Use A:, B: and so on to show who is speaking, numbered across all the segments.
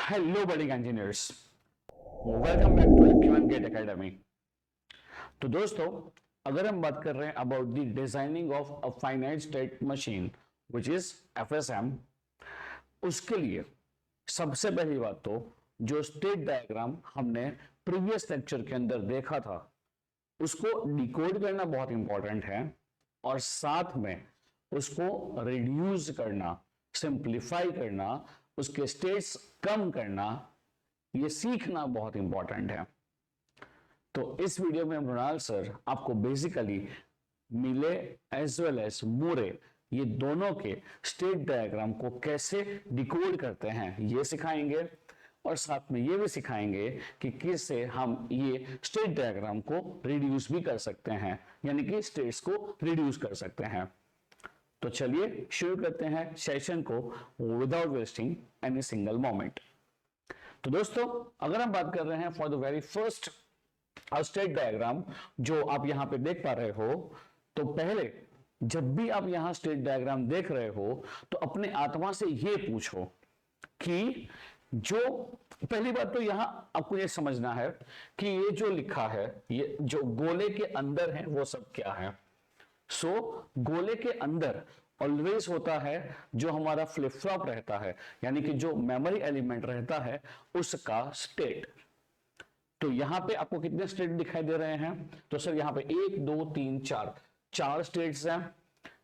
A: Hello budding engineers, welcome back to AQN GATE academy. तो दोस्तों, अगर हम बात कर रहे हैं about the designing of a finite state machine which is FSM, उसके लिए सबसे पहली बात तो जो स्टेट डायग्राम हमने प्रीवियस लेक्चर के अंदर देखा था उसको डिकोड करना बहुत इंपॉर्टेंट है, और साथ में उसको रिड्यूस करना, सिंप्लीफाई करना, उसके स्टेट्स कम करना, ये सीखना बहुत इंपॉर्टेंट है। तो इस वीडियो में मृणाल सर आपको बेसिकली मिले एज वेल एज मूरे ये दोनों के स्टेट डायग्राम को कैसे डिकोड करते हैं ये सिखाएंगे, और साथ में ये भी सिखाएंगे कि किससे हम ये स्टेट डायग्राम को रिड्यूस भी कर सकते हैं, यानी कि स्टेट्स को रिड्यूस कर सकते हैं। तो चलिए शुरू करते हैं सेशन को without wasting any single moment. तो दोस्तों, अगर हम बात कर रहे हैं for the very first state diagram जो आप यहां पे देख पा रहे हो, तो पहले जब भी आप यहां स्टेट डायग्राम देख रहे हो तो अपने आत्मा से ये पूछो कि जो पहली बात तो यहां आपको ये समझना है कि ये जो लिखा है, ये जो गोले के अंदर है वो सब क्या है। सो गोले के अंदर ऑलवेज होता है जो हमारा फ्लिप फ्लॉप रहता है, यानी कि जो मेमोरी एलिमेंट रहता है उसका स्टेट। तो यहां पे आपको कितने स्टेट दिखाई दे रहे हैं? तो सर यहां पे 1 2 3 4 चार स्टेट्स हैं,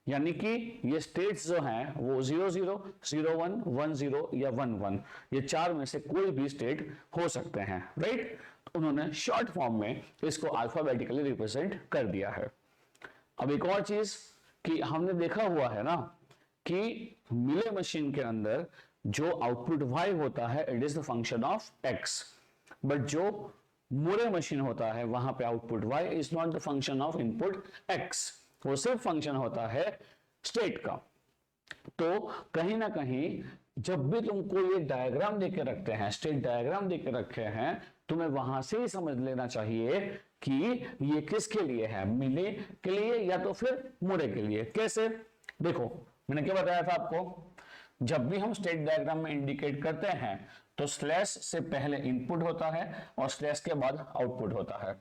A: यानी कि ये स्टेट्स जो हैं वो 0 0 0 1 1 0 या 1 1, ये चार में से कोई भी स्टेट हो सकते हैं, राइट। उन्होंने शॉर्ट फॉर्म में इसको अल्फाबेटिकली रिप्रेजेंट कर दिया है। अब एक और चीज कि हमने देखा हुआ है ना कि मिले मशीन के अंदर जो आउटपुट y होता है it is the function of x, but जो मूरे मशीन होता है वहां पे output y is not the function of input x, वो सिर्फ फंक्शन होता है स्टेट का। तो कहीं ना कहीं जब भी तुमको ये डायग्राम देके रखते हैं, स्टेट डायग्राम देके रखे हैं, तुम्हें वहां से ही समझ लेना चाहिए कि ये किसके लिए है, मिले के लिए या तो फिर मुरे के लिए। कैसे? देखो, मैंने क्या बताया था आपको, जब भी हम स्टेट डायग्राम में इंडिकेट करते हैं तो स्लैश से पहले इनपुट होता है और स्लैश के बाद आउटपुट होता है।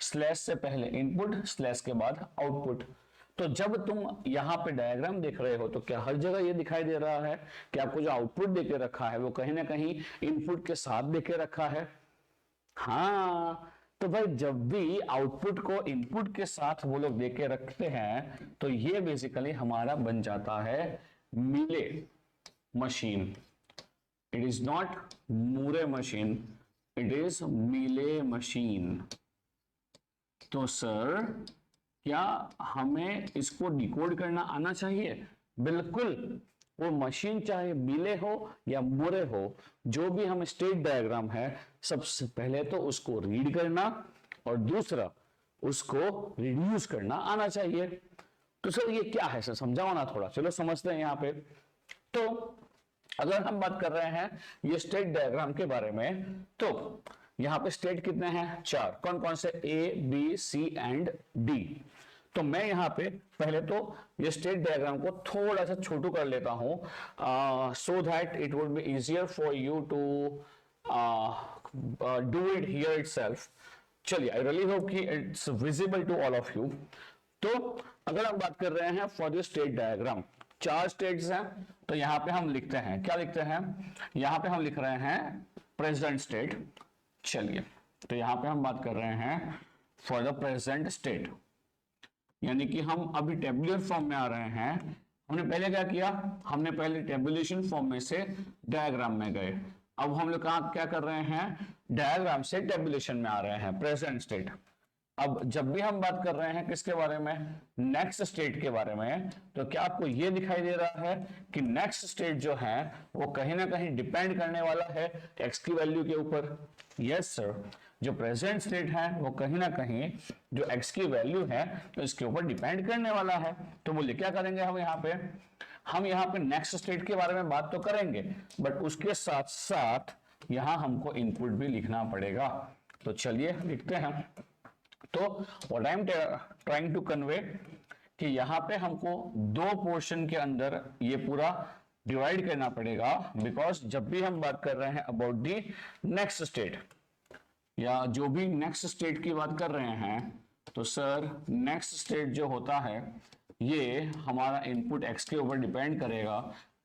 A: स्लैश से पहले इनपुट, स्लैश के बाद आउटपुट। तो जब तुम यहां पे डायग्राम देख रहे हो तो क्या हर जगह ये दिखाई दे रहा है कि आपको जो आउटपुट देके रखा है वो कहीं ना कहीं इनपुट के साथ देके रखा है? हाँ, तो भाई जब भी आउटपुट को इनपुट के साथ वो लोग देके रखते हैं तो ये बेसिकली हमारा बन जाता है मिले machine. It is not Moore machine, it is मिले मशीन। तो सर क्या हमें इसको डिकोड करना आना चाहिए? बिल्कुल। वो मशीन चाहे मिले हो या मुरे हो, जो भी हम स्टेट डायग्राम है, सबसे पहले तो उसको रीड करना और दूसरा उसको रिड्यूस करना आना चाहिए। तो सर ये क्या है सर, समझाओ ना थोड़ा। चलो समझते हैं यहां पे। तो अगर हम बात कर रहे हैं ये स्टेट डायग्राम के बारे में, तो यहां पे स्टेट कितने हैं? चार। कौन कौन से? A B C and D. तो मैं यहां पे पहले तो ये स्टेट डायग्राम को थोड़ा सा छोटू कर लेता हूं, so that it would be easier for you to do it here itself. चलिए, आई रियली होप कि it's visible to all of you. तो अगर हम बात कर रहे हैं फॉर द स्टेट डायग्राम, चार स्टेट्स हैं, तो यहां पे हम लिखते हैं, क्या लिखते हैं? यहां पे हम लिख रहे हैं प्रेजेंट स्टेट। चलिए, तो यहां पे हम बात कर रहे हैं फॉर द प्रेजेंट स्टेट, यानी कि हम अभी टेबुलर फॉर्म में आ रहे हैं। हमने पहले क्या किया? हमने पहले टेबुलेशन फॉर्म में से डायग्राम में गए। अब हम लोग क्या कर रहे हैं? डायग्राम से टेबुलेशन में आ रहे हैं, प्रेजेंट स्टेट। अब जब भी हम बात कर रहे हैं किसके बारे में? नेक्स्ट स्टेट के बारे में। तो क्या आपको यह दिखाई दे रहा है कि नेक्स्ट स्टेट जो है वो कहीं ना कहीं डिपेंड करने वाला है एक्स की वैल्यू के ऊपर? यस सर, जो प्रेजेंट स्टेट है वो कहीं ना कहीं जो एक्स की वैल्यू है तो इसके ऊपर डिपेंड करने वाला है। तो बोलिए क्या करेंगे हम यहाँ पे? हम यहाँ पे नेक्स्ट स्टेट के बारे में बात तो करेंगे, बट उसके साथ साथ यहाँ हमको इनपुट भी लिखना पड़ेगा। तो चलिए लिखते हैं। तो what I am trying to convey कि यहां पे हमको दो पोर्शन के अंदर ये पूरा डिवाइड करना पड़ेगा, बिकॉज जब भी हम बात कर रहे हैं अबाउट दी नेक्स्ट स्टेट, या जो भी नेक्स्ट स्टेट की बात कर रहे हैं, तो सर नेक्स्ट स्टेट जो होता है ये हमारा इनपुट x के ऊपर डिपेंड करेगा।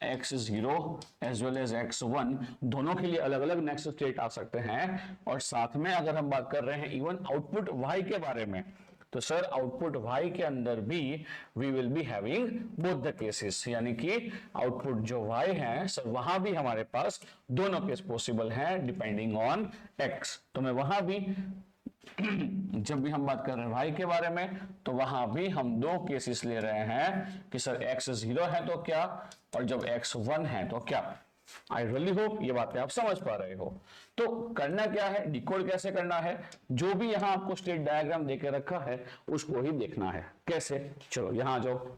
A: x0 as well as x1 दोनों के लिए अलग अलग नेक्स्ट स्टेट आ सकते हैं। और साथ में अगर हम बात कर रहे हैं इवन आउटपुट y के बारे में, तो सर आउटपुट y के अंदर भी we will be having both the cases, यानी कि आउटपुट जो y है सर वहां भी हमारे पास दोनों केस पॉसिबल है डिपेंडिंग ऑन x। तो मैं वहां भी जब भी हम बात कर रहे हैं y के बारे में, तो वहां भी हम दो केसेस ले रहे हैं कि सर x0 है तो क्या, और जब x1 है तो क्या। आई रियली होप ये बातें आप समझ पा रहे हो। तो करना क्या है, डिकोड कैसे करना है, जो भी यहां आपको स्टेट डायग्राम देके रखा है उसको ही देखना है। कैसे, चलो यहां जाओ।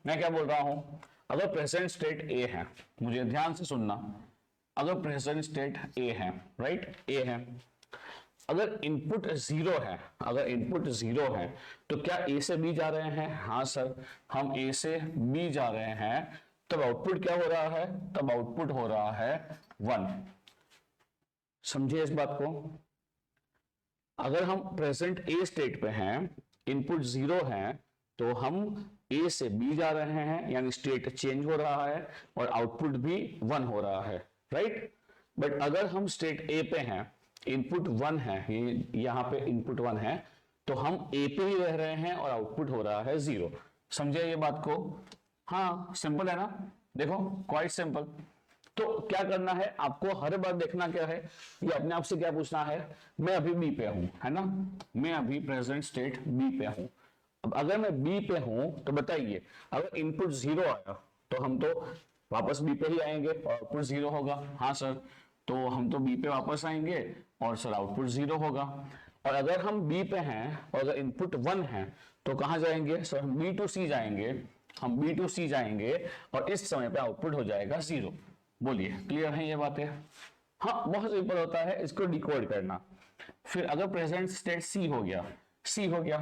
A: मैं क्या बोल रहा हूं, अगर प्रेजेंट स्टेट ए है, मुझे ध्यान से सुनना, अगर प्रेजेंट स्टेट ए है, राइट, ए है, अगर इनपुट 0 है, अगर इनपुट 0 है तो क्या ए से बी जा रहे हैं? हाँ सर, हम ए से बी जा रहे हैं, तब आउटपुट क्या हो रहा है, तब आउटपुट हो रहा है 1। समझिए इस बात को। अगर हम प्रेजेंट ए स्टेट पे हैं, इनपुट 0 है, तो हम ए से बी जा रहे हैं, यानी स्टेट चेंज हो रहा है और आउटपुट भी 1 हो रहा है, राइट। बट अगर हम स्टेट ए पे हैं, इनपुट 1 है, यहां पे इनपुट 1 है, तो हम ए पे ही रह रहे हैं और आउटपुट हो रहा है 0। समझे ये बात को? हाँ, सिंपल है ना, देखो क्वाइट सिंपल। तो क्या करना है आपको, हर बार देखना क्या है, ये अपने आप से क्या पूछना है, मैं अभी बी पे हूं, है ना, मैं अभी प्रेजेंट स्टेट बी पे हूं। अब अगर मैं बी पे हूं तो बताइए, अगर इनपुट 0 आया तो हम तो वापस बी पे ही आएंगे और आउटपुट 0 होगा। हाँ सर, तो हम तो बी पे वापस आएंगे और सर आउटपुट 0 होगा। और अगर हम बी पे हैं और अगर इनपुट 1 है तो कहां जाएंगे सर, हम बी टू सी जाएंगे, हम बी टू सी जाएंगे और इस समय पे आउटपुट हो जाएगा 0। बोलिए क्लियर है ये बातें? हाँ, बहुत सिंपल होता है इसको डिकोड करना। फिर अगर प्रेजेंट स्टेट सी हो गया, सी हो गया,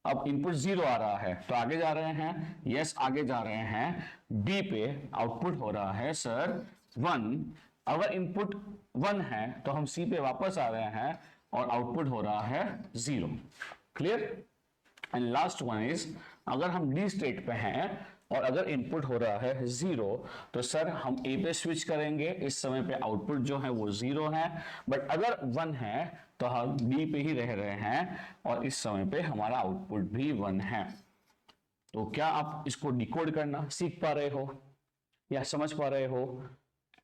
A: अब इनपुट 0 आ रहा है तो आगे जा रहे हैं, यस आगे जा रहे हैं, डी पे आउटपुट हो रहा है सर 1। अगर इनपुट 1 है तो हम सी पे वापस आ रहे हैं और आउटपुट हो रहा है 0। Clear? And last one is, अगर हम डी स्टेट पे हैं और अगर इनपुट हो रहा है 0, तो सर हम ए पे स्विच करेंगे, इस समय पे आउटपुट जो है वो 0 है। बट अगर 1 है तो हम डी पे ही रह रहे हैं और इस समय पे हमारा आउटपुट भी 1 है। तो क्या आप इसको डिकोड करना सीख पा रहे हो या समझ पा रहे हो?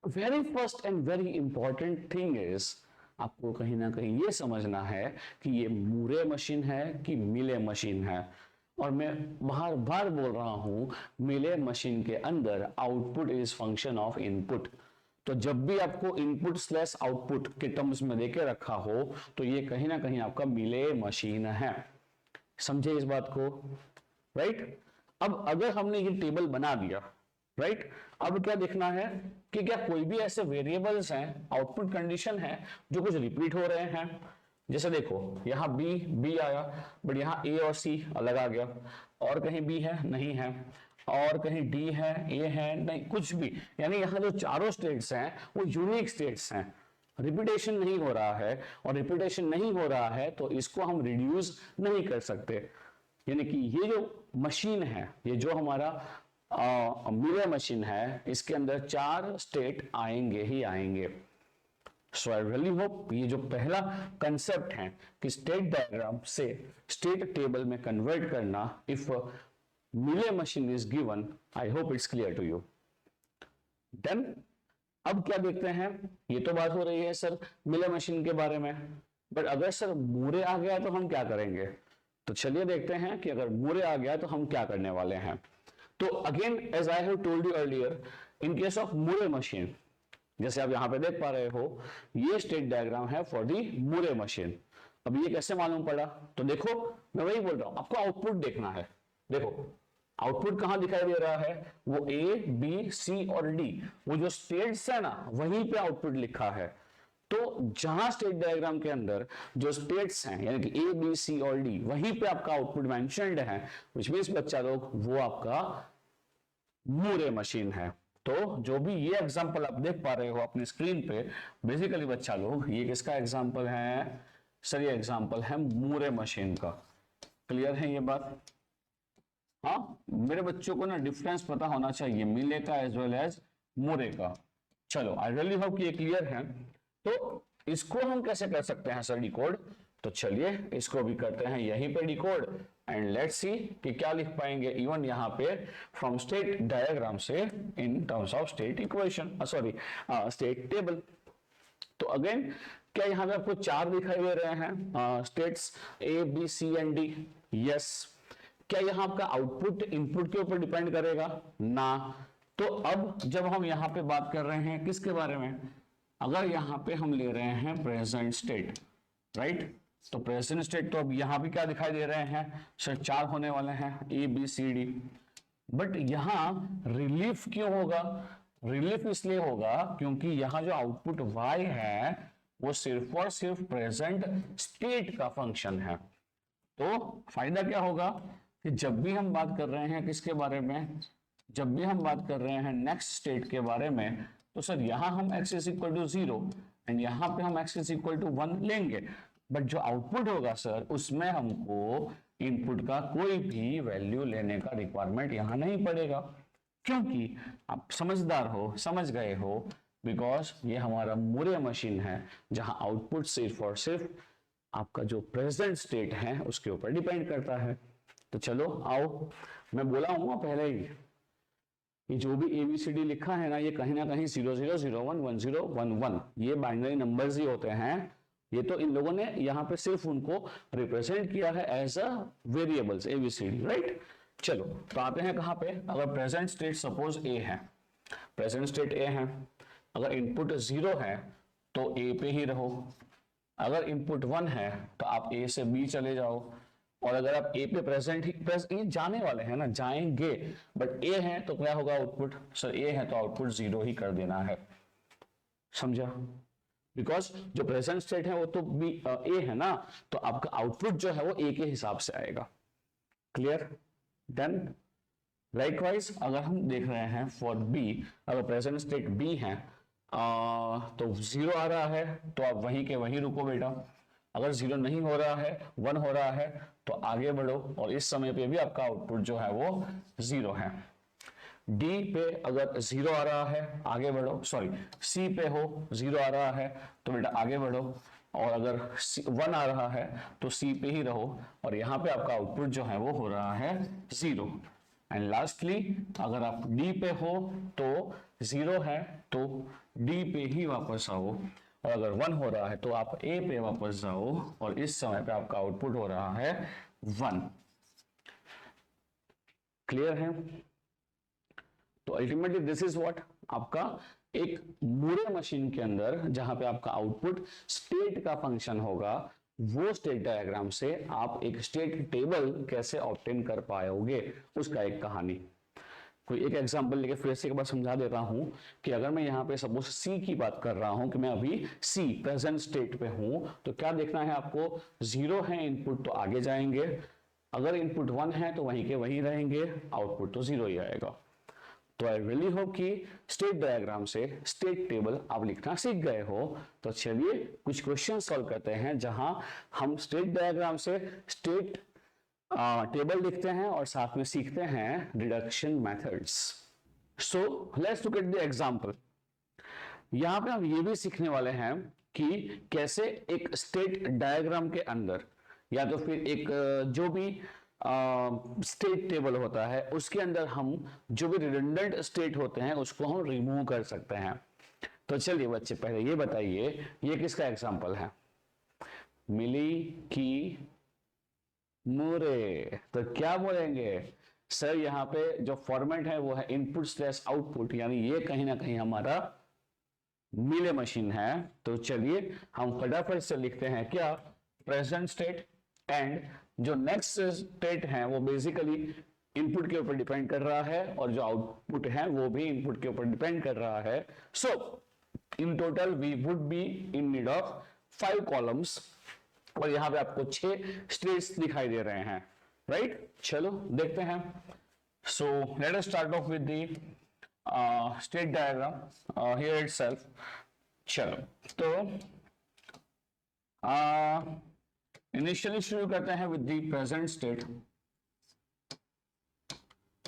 A: Very first and very important thing is, आपको कहीं ना कहीं ये समझना है कि ये मूरे मशीन है कि मिले मशीन है। और मैं बार बार बोल रहा हूं, मिले मशीन के अंदर output is function of input. तो जब भी आपको इनपुट स्लैश आउटपुट के टर्म्स में देके रखा हो तो ये कहीं ना कहीं आपका मिले मशीन है। समझे इस बात को, राइट? अब अगर हमने ये टेबल बना दिया, राइट, अब क्या देखना है कि क्या कोई भी ऐसे वेरिएबल्स हैं, आउटपुट कंडीशन है जो कुछ रिपीट हो रहे हैं। जैसे देखो यहाँ बी आया, बट यहाँ ए और सी अलग आ गया, और कहीं बी है नहीं है, और कहीं डी है, ए है नहीं, कुछ भी। यानी यहाँ जो चारों स्टेट्स हैं वो यूनिक स्टेट्स हैं, रिपीटेशन नहीं हो रहा है। और रिपीटेशन नहीं हो रहा है तो इसको हम रिड्यूस नहीं कर सकते। यानी कि ये जो मशीन है, ये जो हमारा मिरर मशीन है, इसके अंदर 4 स्टेट आएंगे ही आएंगे। सो आई रियली होप ये जो पहला कंसेप्ट है कि स्टेट डायग्राम से स्टेट टेबल में कन्वर्ट करना if Mealy machine is given, I hope it's clear to you. Then अब क्या देखते हैं, ये तो बात हो रही है सर मिले मशीन के बारे में, बट अगर सर मूरे आ गया तो हम क्या करेंगे? तो चलिए देखते हैं कि अगर मूरे आ गया तो हम क्या करने वाले हैं। तो again as I have told you earlier, in case of Moore machine, जैसे आप यहां पे देख पा रहे हो, ये स्टेट डायग्राम है फॉर दी मूरे मशीन। अब ये कैसे मालूम पड़ा? तो देखो मैं वही बोल रहा हूं, आपको आउटपुट देखना है। देखो आउटपुट कहां दिखाई दे रहा है, वो ए बी सी और डी, वो जो स्टेट्स है ना वहीं पे आउटपुट लिखा है। तो जहां स्टेट डायग्राम के अंदर जो स्टेट्स हैं यानी कि ए बी सी और डी, वहीं पे आपका आउटपुट मेंशन्ड है, व्हिच मींस बच्चा लोग वो आपका मूरे मशीन है। तो जो भी ये एग्जांपल आप देख पा रहे हो अपनी स्क्रीन पे, बेसिकली बच्चा लोग ये किसका एग्जांपल है सर? ये एग्जांपल है मूरे मशीन का। क्लियर है ये बात? हाँ, मेरे बच्चों को ना डिफरेंस पता होना चाहिए मिले का एज वेल एज मूरे का। चलो, आई रियली होप कि ये क्लियर है। तो इसको हम कैसे कर सकते हैं सर डिकोड? तो चलिए इसको भी करते हैं यहीं पे डिकोड, एंड लेट्स सी कि क्या लिख पाएंगे इवन यहाँ पे फ्रॉम स्टेट डायग्राम से in terms of state equation, sorry state table. तो अगेन क्या यहाँ पे आपको 4 दिखाई दे रहे हैं states A B C and D? Yes. क्या यहाँ आपका आउटपुट इनपुट के ऊपर डिपेंड करेगा? ना। तो अब जब हम यहाँ पे बात कर रहे हैं किसके बारे में, अगर यहाँ पे हम ले रहे हैं प्रेजेंट स्टेट, राइट? तो प्रेजेंट स्टेट तो अब यहाँ भी क्या दिखाई दे रहे हैं सर? 4 होने वाले हैं, A B C D. But यहाँ रिलीफ क्यों होगा? रिलीफ इसलिए होगा क्योंकि यहाँ जो आउटपुट y है वो सिर्फ और सिर्फ प्रेजेंट स्टेट का फंक्शन है। तो फायदा क्या होगा कि जब भी हम बात कर रहे हैं किसके बारे में, जब भी हम बात कर रहे हैं नेक्स्ट स्टेट के बारे में, तो सर यहाँ हम x is equal to 0 and यहाँ पे हम x इज इक्वल टू 1 लेंगे। बट जो आउटपुट होगा सर उसमें हमको इनपुट का कोई भी वैल्यू लेने का रिक्वायरमेंट यहाँ नहीं पड़ेगा, क्योंकि आप समझदार हो, समझ गए हो, बिकॉज ये हमारा मूरे मशीन है जहां आउटपुट सिर्फ और सिर्फ आपका जो प्रेजेंट स्टेट है उसके ऊपर डिपेंड करता है। तो चलो आओ, मैं बोला हूं पहले ही कि जो भी ABCD लिखा है ना, ये कहीं ना कहीं 0 0 0 1 1 0 1 1 ये बाइनरी नंबर्स ही होते हैं। ये तो इन लोगों ने यहाँ पे सिर्फ उनको रिप्रेजेंट किया है as a variables ABCD, right? चलो तो आते हैं कहाँ पे, अगर प्रेजेंट स्टेट सपोज A है, प्रेजेंट स्टेट A है, अगर इनपुट 0 है तो A पे ही रहो, अगर इनपुट 1 है तो आप A से B चले जाओ, और अगर आप A पे प्रेजेंट ही ये जाने वाले हैं ना, जाएंगे, बट A है तो क्या होगा आउटपुट? सर A है तो आउटपुट 0 ही कर देना है, समझा? बिकॉज जो प्रेजेंट स्टेट है वो तो A है ना, तो आपका आउटपुट जो है वो A के हिसाब से आएगा। क्लियर? डन। लाइकवाइज अगर हम देख रहे हैं फॉर B, अगर प्रेजेंट स्टेट B है तो 0 आ रहा है तो आप वहीं के वहीं रुको बेटा, अगर 0 नहीं हो रहा है 1 हो रहा है तो आगे बढ़ो, और इस समय पे भी आपका आउटपुट जो है वो 0 है। D पे अगर 0 आ रहा है आगे बढ़ो, सॉरी C पे हो 0 आ रहा है तो बेटा आगे बढ़ो, और अगर 1 आ रहा है तो C पे ही रहो, और यहाँ पे आपका आउटपुट जो है वो हो रहा है 0। एंड लास्टली अगर आप D पे हो तो 0 है तो D पे ही वापस आओ, और अगर 1 हो रहा है तो आप A पे वापस जाओ, और इस समय पे आपका आउटपुट हो रहा है 1। क्लियर है? तो अल्टीमेटली दिस इज व्हाट, आपका एक मूरे मशीन के अंदर जहां पे आपका आउटपुट स्टेट का फंक्शन होगा, वो स्टेट डायग्राम से आप एक स्टेट टेबल कैसे ऑब्टेन कर पाओगे उसका एक कहानी। कोई एक एग्जांपल लेके फिर से एक बार समझा देता हूं कि अगर मैं यहाँ पे सपोज C की बात कर रहा हूं कि मैं अभी C प्रेजेंट स्टेट पे हूं, तो क्या देखना है आपको? 0 है इनपुट तो आगे जाएंगे, अगर इनपुट 1 है तो वहीं के वहीं रहेंगे, आउटपुट तो 0 ही आएगा। तो आई रियली होप कि स्टेट डायग्राम से स्टेट टेबल आप लिखना सीख गए हो। तो चलिए कुछ क्वेश्चन सॉल्व करते हैं जहां हम स्टेट डायग्राम से स्टेट टेबल लिखते हैं और साथ में सीखते हैं reduction methods. So let's look at the example. यहां पे हम ये भी सीखने वाले हैं कि कैसे एक स्टेट डायग्राम के अंदर या तो फिर एक जो भी स्टेट टेबल होता है उसके अंदर हम जो भी रिडंडेंट स्टेट होते हैं उसको हम रिमूव कर सकते हैं। तो चलिए बच्चे पहले ये बताइए ये किसका एग्जांपल है? मिली की मूरे। तो क्या बोलेंगे सर? यहाँ पे जो फॉर्मेट है वो है इनपुट स्लैश आउटपुट, यानी ये कहीं ना कहीं हमारा मिले मशीन है। तो चलिए हम फटाफट से लिखते हैं क्या? प्रेजेंट स्टेट, एंड जो नेक्स्ट स्टेट है वो बेसिकली इनपुट के ऊपर डिपेंड कर रहा है, और जो आउटपुट है वो भी इनपुट के ऊपर डिपेंड कर रहा है। So in total we would be in need of 5 columns, और यहां पे आपको 6 स्टेट्स दिखाई दे रहे हैं, राइट? चलो देखते हैं। So let us start of with the state diagram here itself. चलो तो इनिशियली शुरू करते हैं विद द प्रेजेंट स्टेट।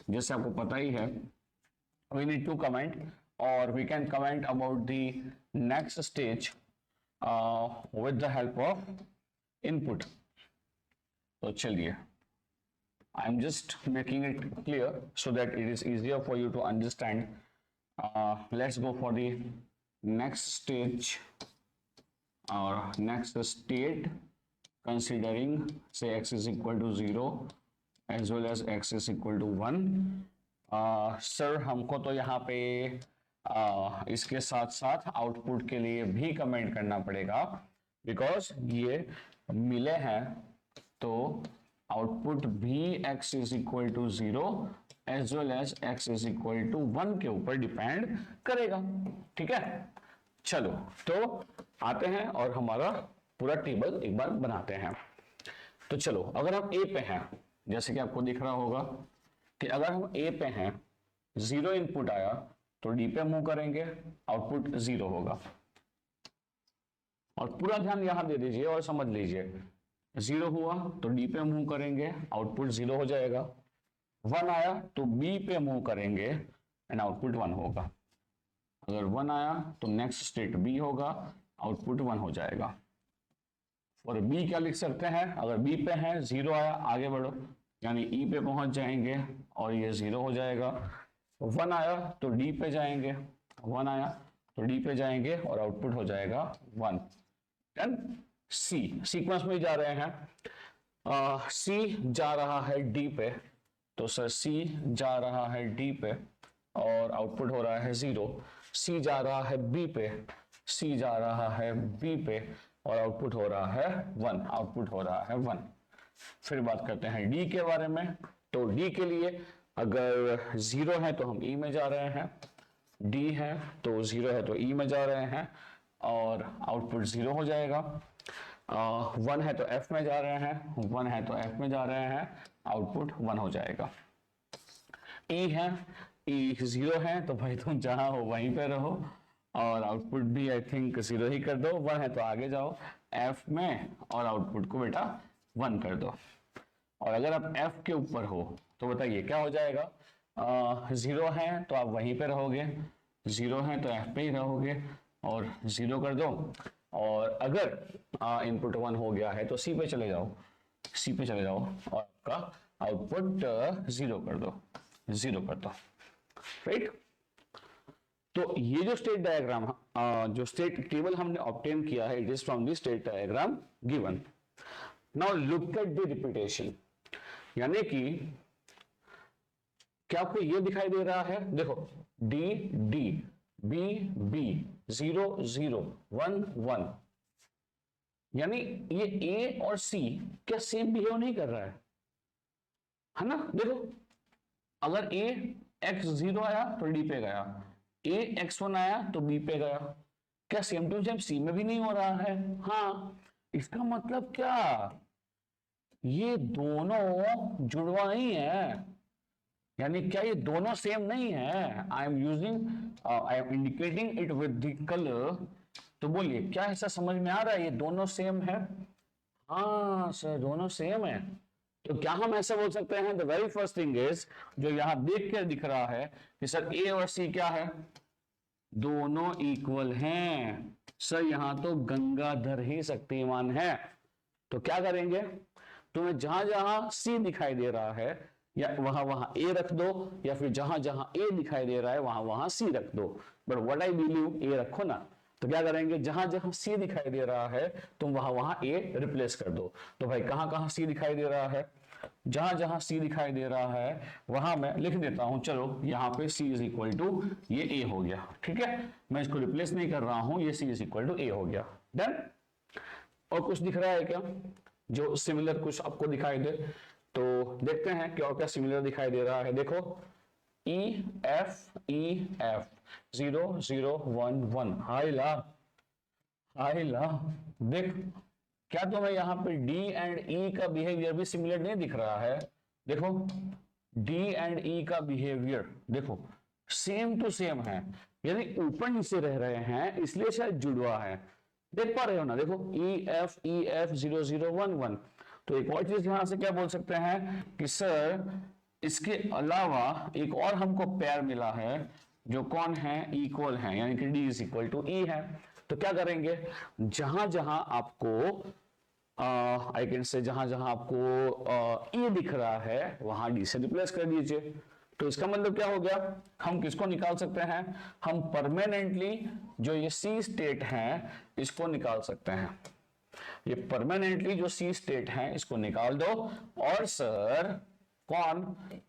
A: जैसे आपको पता ही है, वी नीड टू कमेंट और we can comment about the next stage with the help of input। तो चलिए, I am just making it clear so that it is easier for you to understand। Let's go for the next stage or next state, considering say x is equal to 0 as well as x is equal to 1। Sir हमको तो यहाँ पे इसके साथ साथ output के लिए भी कमेंट करना पड़ेगा, बिकॉज ये मिले हैं। तो आउटपुट भी x is equal to 0 as well as x is equal to 1 के ऊपर डिपेंड करेगा। ठीक है, चलो तो आते हैं और हमारा पूरा टेबल एक बार बनाते हैं। तो चलो, अगर हम A पे हैं, जैसे कि आपको दिख रहा होगा कि अगर हम A पे हैं, 0 इनपुट आया तो D पे मूव करेंगे, आउटपुट 0 होगा। और पूरा ध्यान यहां दे दीजिए और समझ लीजिए, 0 हुआ तो D पे मूव करेंगे, आउटपुट 0 हो जाएगा। 1 आया तो B पे मूव करेंगे एंड आउटपुट 1 होगा। अगर 1 आया तो नेक्स्ट स्टेट B होगा, आउटपुट 1 हो जाएगा। और B क्या लिख सकते हैं, अगर B पे है 0 आया, आगे बढ़ो, यानी E पे पहुंच जाएंगे और ये 0 हो जाएगा। 1 आया तो D पे जाएंगे, 1 आया तो D पे जाएंगे और आउटपुट हो जाएगा 1। देन C सीक्वेंस में जा रहे हैं। C जा रहा है D पे, तो सर C जा रहा है D पे और आउटपुट हो रहा है 0। C जा रहा है B पे, C जा रहा है B पे और आउटपुट हो रहा है 1, आउटपुट हो रहा है 1। फिर बात करते हैं D के बारे में। तो D के लिए अगर 0 है तो हम E में जा रहे हैं, D है तो 0 है तो E में जा रहे हैं और आउटपुट 0 हो जाएगा। 1 है तो F में जा रहे हैं, 1 है तो F में जा रहे हैं, आउटपुट 1 हो जाएगा। E है, E 0 है तो भाई तुम जहां हो वहीं पे रहो और आउटपुट भी आई थिंक 0 ही कर दो। 1 है तो आगे जाओ F में और आउटपुट को बेटा 1 कर दो। और अगर आप F के ऊपर हो तो बताइए क्या हो जाएगा। 0 है तो आप वहीं पे रहोगे, 0 है तो F पे ही रहोगे और 0 कर दो। और अगर इनपुट 1 हो गया है तो C पे चले जाओ, C पे चले जाओ और आपका आउटपुट 0 कर दो, 0 कर दो। राइट, तो ये जो स्टेट डायग्राम, जो स्टेट टेबल हमने ऑब्टेन किया है, it is from the state diagram given. Now look at the repetition, यानी कि क्या आपको ये दिखाई दे रहा है, देखो D D B B 0 0 1 1, यानी ये A और C क्या सेम बिहेव नहीं कर रहा है ना। देखो अगर A X 0 आया तो D पे गया, A X 1 आया तो B पे गया, क्या सेम टू सेम C में भी नहीं हो रहा है। हाँ, इसका मतलब क्या, ये दोनों जुड़वा नहीं है, यानी क्या ये दोनों सेम नहीं है। I am indicating it with the colour. तो बोलिए क्या ऐसा समझ में आ रहा है ये दोनों सेम है। हाँ सर, दोनों सेम है। तो क्या हम ऐसा बोल सकते हैं, the very first thing is, जो यहां देख के दिख रहा है कि सर A और C क्या है, दोनों इक्वल हैं। सर यहां तो गंगाधर ही शक्तिमान है। तो क्या करेंगे, तुम्हें जहां जहां C दिखाई दे रहा है या वहां वहां A रख दो, या फिर जहां जहां A दिखाई दे रहा है वहां वहां C रख दो। But what I believe, A रखो ना। तो क्या करेंगे, जहां जहां C दिखाई दे रहा है तुम वहां वहां A रिप्लेस कर दो। तो भाई कहां कहां C दिखाई दे रहा है, जहां जहां C दिखाई दे रहा है वहां मैं लिख देता हूं। चलो यहाँ पे C इज इक्वल टू ये A हो गया, ठीक है, मैं इसको रिप्लेस नहीं कर रहा हूं, ये C is equal to A हो गया। डन। और कुछ दिख रहा है क्या जो सिमिलर कुछ आपको दिखाई दे, तो देखते हैं क्या क्या सिमिलर दिखाई दे रहा है। देखो E F 0 0 1 1, हाई ला देख, क्या तुम्हें यहाँ पे D एंड E का बिहेवियर भी सिमिलर नहीं दिख रहा है। देखो D एंड E का बिहेवियर देखो, सेम टू सेम है, यानी ऊपर नीचे रह रहे हैं, इसलिए शायद जुड़वा है। देख पा रहे हो ना, देखो ई एफ 0011। तो एक और चीज यहां से क्या बोल सकते हैं कि सर इसके अलावा एक और हमको पेयर मिला है जो कौन है, इक्वल है, यानी कि डी इज इक्वल टू ई है। तो क्या करेंगे, जहां जहां आपको आई कैन से जहां जहां आपको ई दिख रहा है वहां डी से रिप्लेस कर दीजिए। तो इसका मतलब क्या हो गया, हम किसको निकाल सकते हैं, हम परमानेंटली जो ये सी स्टेट है इसको निकाल सकते हैं। ये परमानेंटली जो सी स्टेट है इसको निकाल दो, और सर कौन,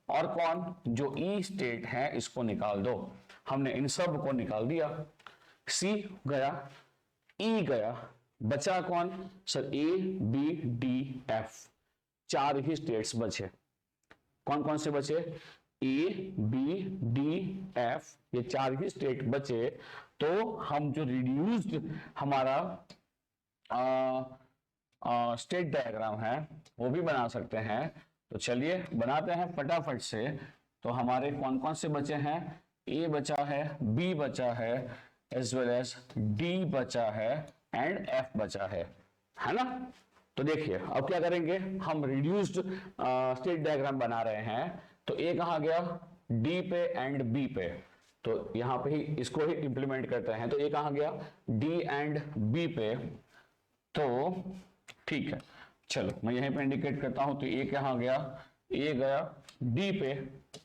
A: और कौन, जो ई स्टेट है इसको निकाल दो। हमने इन सब को निकाल दिया, सी गया, ई गया, बचा कौन sir, A B D F, चार ही स्टेट्स बचे। कौन कौन से बचे, ए बी डी एफ, ये चार ही स्टेट बचे। तो हम जो रिड्यूस्ड हमारा स्टेट डायग्राम है वो भी बना सकते हैं। तो चलिए बनाते हैं फटाफट से। तो हमारे कौन कौन से बचे हैं, ए बचा है, बी बचा है, एज वेल एज डी बचा है, एंड एफ बचा है ना। तो देखिए अब क्या करेंगे, हम रिड्यूस्ड स्टेट डायग्राम बना रहे हैं। तो ए कहां गया, डी पे एंड बी पे, तो यहां पे ही इसको ही इंप्लीमेंट करते हैं। तो ए कहां गया, डी एंड बी पे। तो ठीक है, चलो मैं यहीं पे इंडिकेट करता हूं। तो ए कहां गया, ए गया डी पे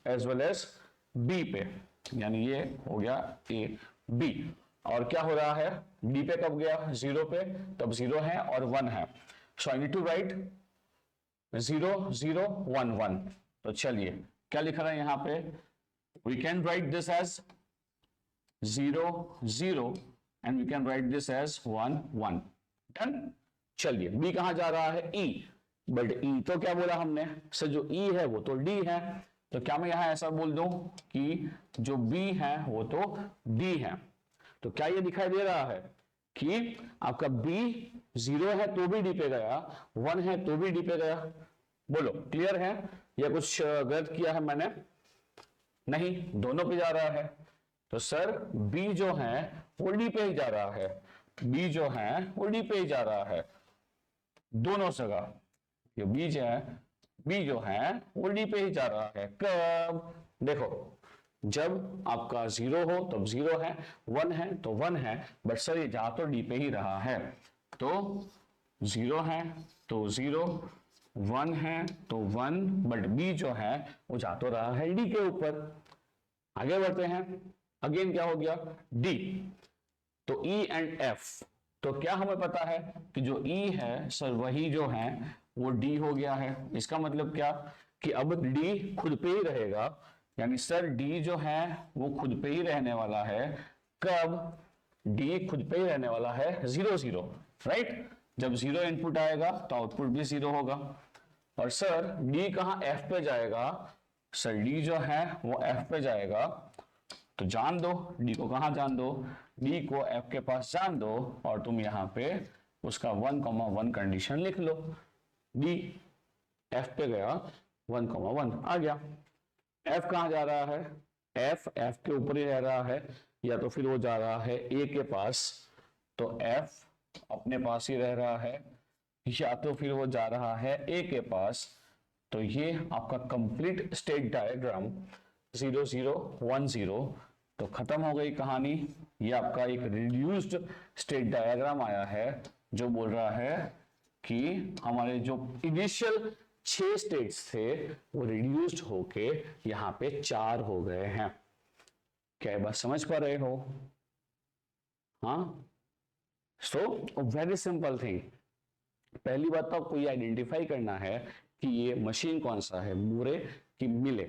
A: एज वेल एज बी पे, यानी ये हो गया ए बी। और क्या हो रहा है, डी पे कब गया, 0 पे, तब 0 है और 1 है। सो आई नीड टू राइट 0 0 1 1। तो चलिए क्या लिख रहा है यहां पे, we can write this as 0 0 and we can write this as 1 1। Done. चलिए बी कहां जा रहा है, ई, बट ई तो क्या बोला हमने सर, जो ई है वो तो डी है। तो क्या मैं यहां ऐसा बोल दूं कि जो बी है वो तो डी है। तो क्या ये दिखाई दे रहा है कि आपका B 0 है तो भी डी पे गया, 1 है तो भी डी पे गया। बोलो क्लियर है या कुछ गलत किया है मैंने, नहीं, दोनों पे जा रहा है। तो सर B जो है वो डी पे ही जा रहा है, B जो है वो डी पे ही जा रहा है, दोनों जगह ये B जो है वो डी पे ही जा रहा है। कब, देखो जब आपका 0 हो तब 0 है, 1 है तो 1 है, बट सर ये जा तो डी पे ही रहा है। तो 0 है तो 0, 1 है तो 1, बट बी जो है वो जा तो रहा है डी के ऊपर। आगे बढ़ते हैं, अगेन क्या हो गया, डी, तो ई एंड एफ। तो क्या हमें पता है कि जो ई है सर वही जो है वो डी हो गया है। इसका मतलब क्या कि अब डी खुद पे ही रहेगा, यानी सर डी जो है वो खुद पे ही रहने वाला है। कब, डी खुद पे ही रहने वाला है 0 0, राइट। जब 0 इनपुट आएगा तो आउटपुट भी 0 होगा। और सर डी कहां, एफ पे जाएगा, सर डी जो है वो एफ पे जाएगा। तो जान दो डी को, कहां जान दो, डी को एफ के पास जान दो, और तुम यहां पे उसका 1,1 कंडीशन लिख लो। डी एफ पे गया, 1,1 आ गया। एफ कहां जा रहा है, एफ के ऊपर ही रह रहा है, या तो फिर वो जा रहा है ए के पास, तो एफ अपने पास ही रह रहा है, या तो फिर वो जा रहा है ए के पास। तो ये आपका कंप्लीट स्टेट डायग्राम 0 0 1 0। तो खत्म हो गई कहानी। ये आपका एक रिड्यूस्ड स्टेट डायग्राम आया है जो बोल रहा है कि हमारे जो इनिशियल 6 स्टेट्स थे वो रिड्यूस्ड होके यहां पे 4 हो गए हैं। क्या बात समझ पा रहे हो, हाँ। सो वेरी सिंपल थिंग, पहली बात तो आपको ये आइडेंटिफाई करना है कि ये मशीन कौन सा है, मूरे की मिले।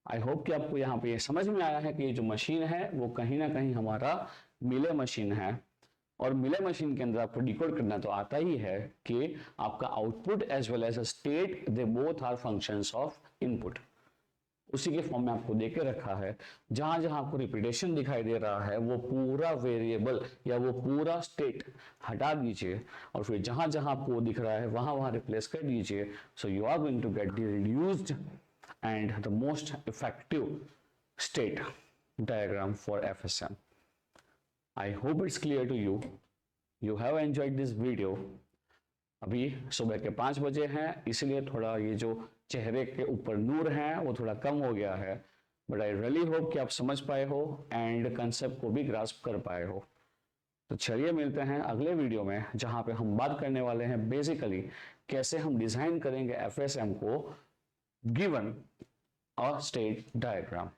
A: आई होप कि आपको यहाँ पे ये समझ में आया है कि ये जो मशीन है वो कहीं ना कहीं हमारा मिले मशीन है। और मिले मशीन के अंदर आपको डिकोड करना तो आता ही है कि आपका output as well as state, they both are functions of input. उसी के फॉर्म में आपको देके रखा है। जहां जहां आपको रिपीटेशन दिखाई दे रहा है वो पूरा वेरिएबल या वो पूरा स्टेट हटा दीजिए, और फिर जहां जहां आपको दिख रहा है वहां वहां रिप्लेस कर दीजिए। So you are going to get the reduced and the most effective state diagram for FSM. I hope it's clear to you. You have enjoyed this video. अभी सुबह के 5 बजे हैं, इसलिए थोड़ा ये जो चेहरे के ऊपर नूर है वो थोड़ा कम हो गया है, बट आई रियली होप कि आप समझ पाए हो एंड कंसेप्ट को भी ग्रास्प कर पाए हो। तो चलिए मिलते हैं अगले वीडियो में, जहां पे हम बात करने वाले हैं बेसिकली कैसे हम डिजाइन करेंगे एफएसएम को given a state diagram.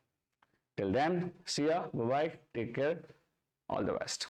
A: Till then, see ya, bye bye, take care, all the best.